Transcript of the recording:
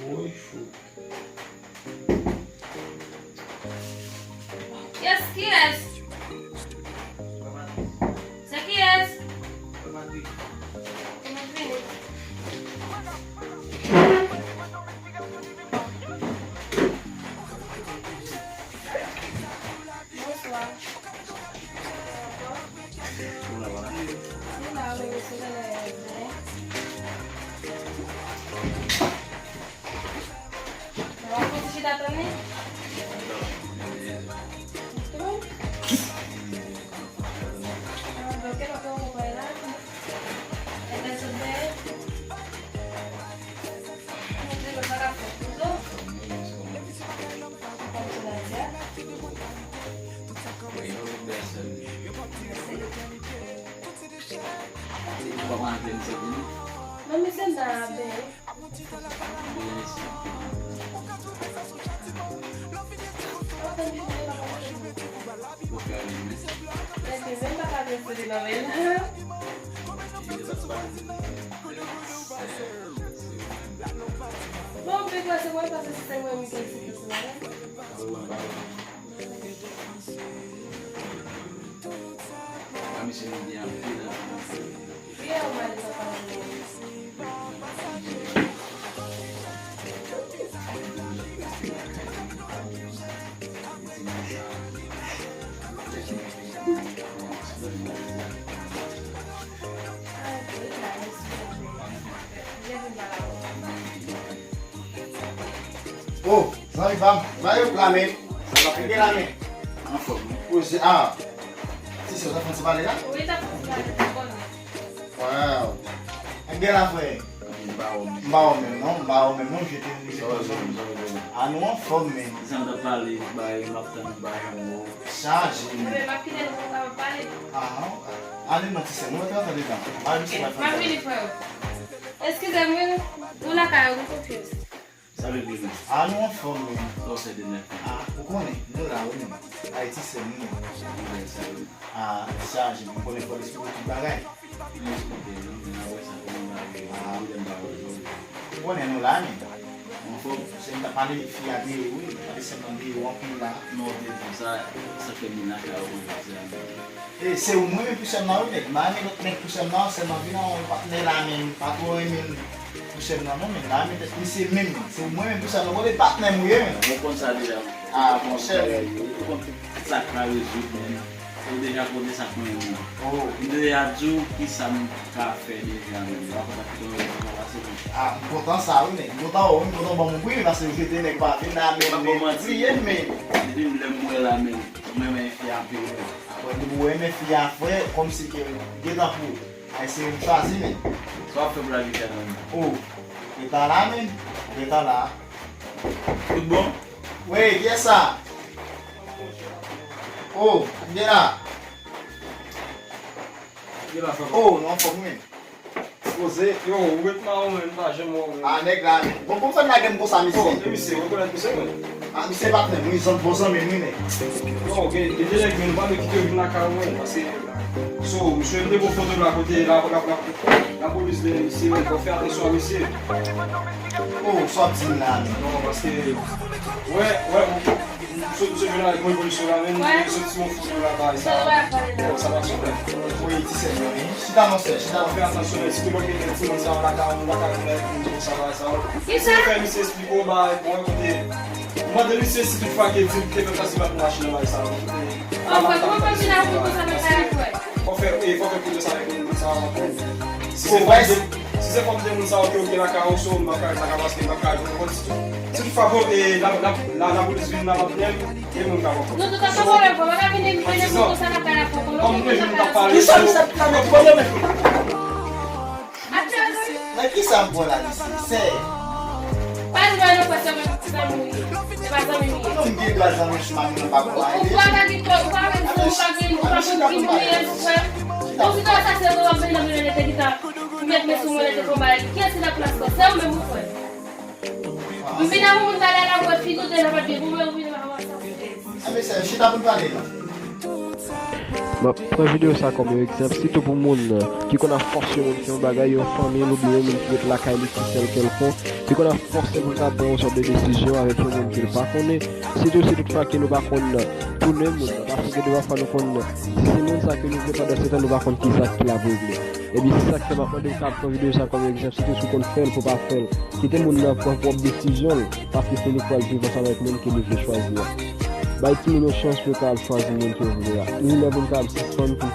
Oi, fou. Yes, yes. Sa yes. Bonsoir. Non mi sembra bene. Perché sembra fare questo di novella. Non per questo vuoi fare se stai vuoi mi chiedi Kami sinundihan kita. Iya, umalis ako. Oh, sorry bang, saya lamin, saya pergi lamin. Apa? Push si sudah pun sebalik kan? Uwi tapos na ako. Wow. Pergi lah foi. Mbao mesmo, jeito de Ah, não é fome. Santa Pali, by Maptan, by Homo. Charge. Sabi, makinig mo ka papalit. Ali notícia, não é que eu falei não. Mas você vai Mas fazer. me foi. Excuse me, ula kayo, I'm confused. Sabe Bíblia? Não é fome. Não sei de né. O cone, não dá o nome. Aí te sei não. Charge, não pode por isso que bagai. Cone no lá, né? Você ainda para de fiar de ui, parece não de walking lá. No de sa femina ka o. Se o mundo puxa mal, né? Mas não tem puxa mal, se não vira partner lá, né? Papo em puxa mal, não, lá, né? Se mesmo, se o mundo puxa mal, ele partner mulher, né? Vou considerar. Bom, sério. Sacrar o jugo, né? Eu deixar poder sacar um. Oh, Ele azul que sabe café de gano. Important saúde, né? Botar o homem, botar o bom cuidado, vai ser o que tem, né? Para final, mesmo. Ele me lembra lá mesmo. Mesmo é fiável. Quando o homem fiar foi como se que ele da rua. Aí se ele faz assim, né? Só Februário que era. Oh, ele tá lá, né? Ele tá lá. Tudo bom? Ué, que é essa? Oh, mira. Oh, não foi mesmo. Você, Yo, wet ma ou men, ba jem ou men. negra, vamos fazer na game bossa Oh, missão. e mi se, wè konet mi se men. Me se bat né? Muito bom mesmo, né? Yo, ge delek men, ba me kite ou na ka ou men. Pase, so, mi se mde bo foto la kote, la polis de mi se men, pou fè atensyon a mi se. Oh, só petit là. Non, paske, so jwen la ekon evolisyon la men, Ouais. so ti mon foto la ba, Sa wala pa rin sa va son pen. Oui, tu sais, je suis dans mon set, je suis dans Fè atensyon, si pou bloke ten foun, sa la ka ou, sa va, sa va. Ki Si sa? fè mi se espliko ba, pou an kote, mwen de mi se si tout fwa ke di, ke fè kasi bat pou machine la, sa va. Opo, kung pagkina ako kung sa may kaya ko eh. Faut faire plus de ça avec nous, ça va. Si Faut c'est comme des gens qui ont la carrosse, on va faire la carrosse, on va faire si tu favor la police vient dans la première et mon carrosse. No, tu estás favorable, wala pinipili mo ko sa nakara ko. Comme nous, je ne t'en parle Qui ça me sape quand même problème? Ate, Mais qui ça me voit là ici? C'est pas mo ano pa sa mga mui. Diba sa mui? não me diga lá no chama no papo lá. Uwala dito, uwala sa pagin, kung sino sa sa mga pinamili na kita, met me sumula te kumbara, kaya sila plus ko, sa mo mo ko. Mbina mo mong dalala ko, fito de na pati, mo mo mo na hawa sa. Ah mais c'est je t'ai pas parlé là. Prends vidéo ça comme exemple, surtout pour monde qui qu'on a forcé monde qui ont bagaille, une famille, l'oublier, monde qui est la caille, qui celle qu'elle font, qui qu'on a forcé pour prendre une sorte de décision avec un monde qui ne pas connaît. Surtout si toutefois que nous pas connaître tout le monde, parce que nous va faire nous connaître. Si c'est monde ça que nous ne pas dans ce temps, nous va connaître qui ça qui l'a voulu. Et bien c'est ça que maintenant de prendre vidéo ça comme exemple, surtout ce qu'on fait, faut pas faire. Quitter monde là pour propre décision, parce que c'est nous qui vivre ensemble avec monde qui nous veut choisir. Bah, il y a une chance pour choisir le monde qui veut. Nous avons 6 femmes pour